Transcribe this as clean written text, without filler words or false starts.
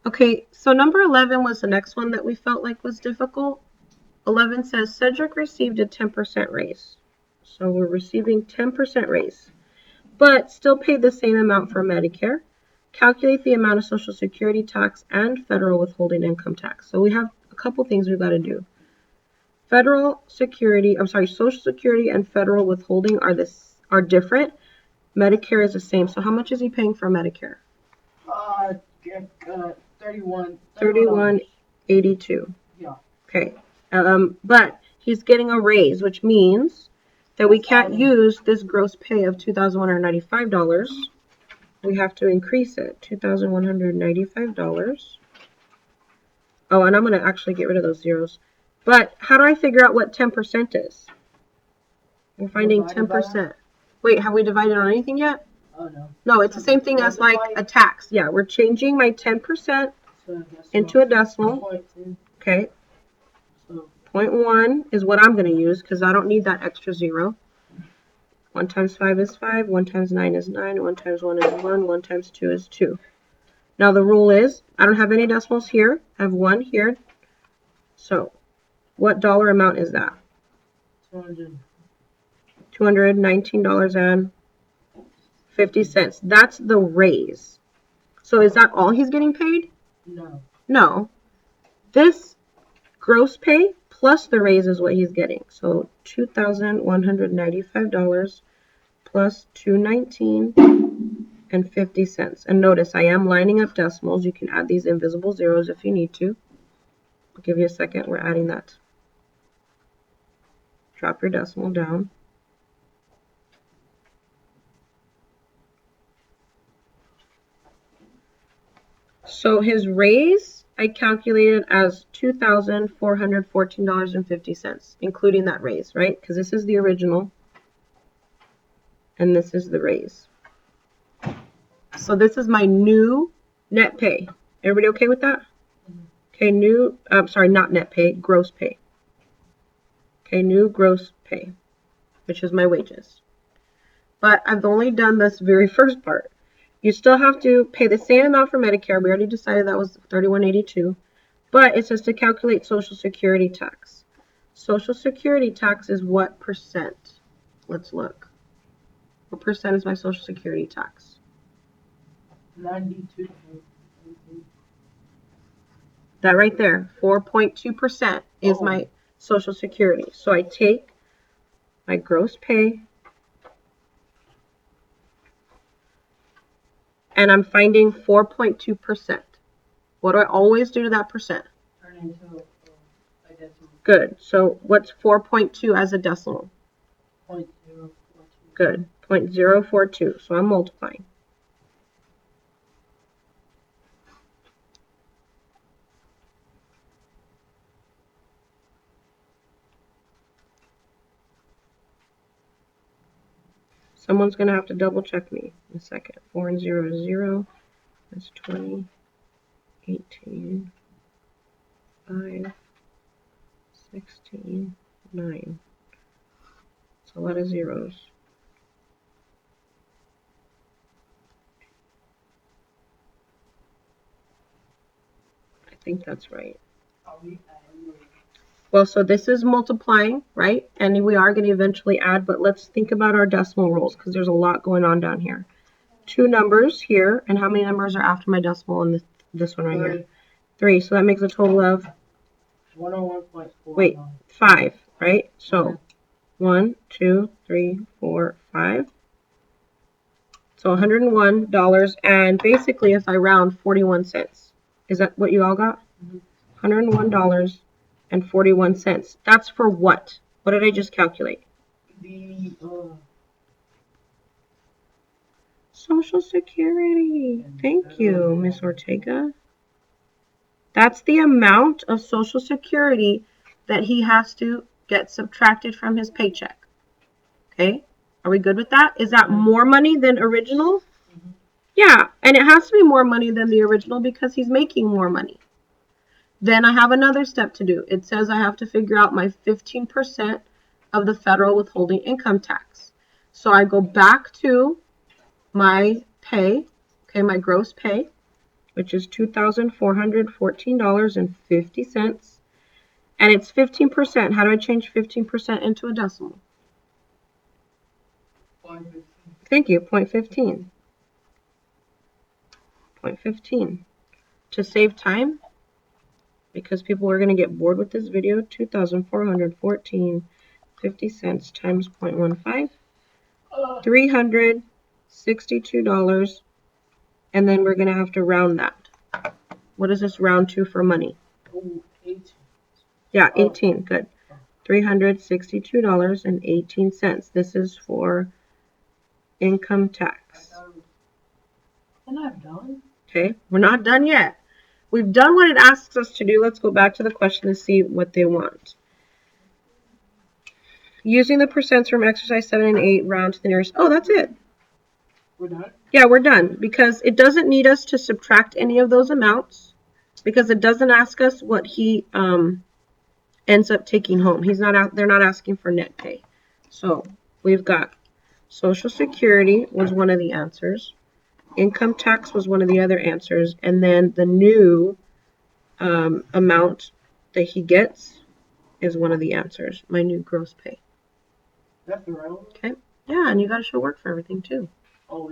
Okay, so number 11 was the next one that we felt like was difficult. 11 says Cedric received a 10% raise. So we're receiving 10% raise, but still paid the same amount for Medicare. Calculate the amount of Social Security tax and federal withholding income tax. So we have a couple things we've got to do. Social Security and federal withholding are different. Medicare is the same. So how much is he paying for Medicare? 3182. Yeah. Okay. But he's getting a raise, which means that we can't use this gross pay of $2,195. We have to increase it. $2,195. Oh, and I'm going to actually get rid of those zeros. But how do I figure out what 10% is? We're finding 10%. Wait, have we divided on anything yet? Oh, no. No, it's the same thing as like a tax. Yeah, we're changing my 10% into a decimal. Okay. 0.1 is what I'm going to use because I don't need that extra zero. 1 times 5 is 5. 1 times 9 is 9. 1 times 1 is 1. 1 times 2 is 2. Now the rule is I don't have any decimals here. I have 1 here. So what dollar amount is that? $219.50. That's the raise. So is that all he's getting paid? No. No. This gross pay plus the raise is what he's getting. So $2,195 plus $219.50. And notice I am lining up decimals. You can add these invisible zeros if you need to. I'll give you a second. We're adding that. Drop your decimal down. So his raise I calculated as $2,414.50, including that raise, right? Because this is the original and this is the raise. So this is my new net pay. Everybody okay with that? Okay, not net pay, gross pay. Okay, new gross pay, which is my wages. But I've only done this very first part. You still have to pay the same amount for Medicare. We already decided that was $31.82. But it says to calculate Social Security tax. Social Security tax is what percent? Let's look. What percent is my Social Security tax? 92. That right there, 4.2% is my Social Security. So I take my gross pay and I'm finding 4.2%. What do I always do to that percent? Turn into a decimal. Good. So what's 4.2 as a decimal? 0.042. Good. 0.042. So I'm multiplying. Someone's going to have to double check me in a second. 4 and 0 is 0. That's 20, 18, 5, 16, 9. It's a lot of zeros. I think that's right. Well, so this is multiplying, right? And we are going to eventually add, but let's think about our decimal rules because there's a lot going on down here. 2 numbers here, and how many numbers are after my decimal in this one right here? 3. So that makes a total of 101.4. Wait, 5, right? So 1, 2, 3, 4, 5. So $101, and basically if I round 41 cents. Is that what you all got? $101.41. That's for what? What did I just calculate? The Social Security. Thank you, Miss Ortega. That's the amount of Social Security that he has to get subtracted from his paycheck. Okay? Are we good with that? Is that more money than original? Yeah, and it has to be more money than the original because he's making more money. Then I have another step to do. It says I have to figure out my 15% of the federal withholding income tax. So I go back to my pay, okay, my gross pay, which is $2,414.50. And it's 15%. How do I change 15% into a decimal? 0.15. Thank you, 0.15. 0.15. To save time, because people are going to get bored with this video, 2,414.50 cents times 0.15, $362, and then we're going to have to round that. What does this round to for money? Oh, 18. Yeah, Oh. 18, good. $362.18. This is for income tax. And I'm done. Okay, we're not done yet. We've done what it asks us to do. Let's go back to the question and see what they want. Using the percents from exercise 7 and 8, round to the nearest. Oh, that's it. We're done? Yeah, we're done because it doesn't need us to subtract any of those amounts because it doesn't ask us what he ends up taking home. They're not asking for net pay. So we've got Social Security was one of the answers. Income tax was one of the other answers. And then the new amount that he gets is one of the answers. My new gross pay. That's the round? Okay. Yeah, and you got to show work for everything too. Oh,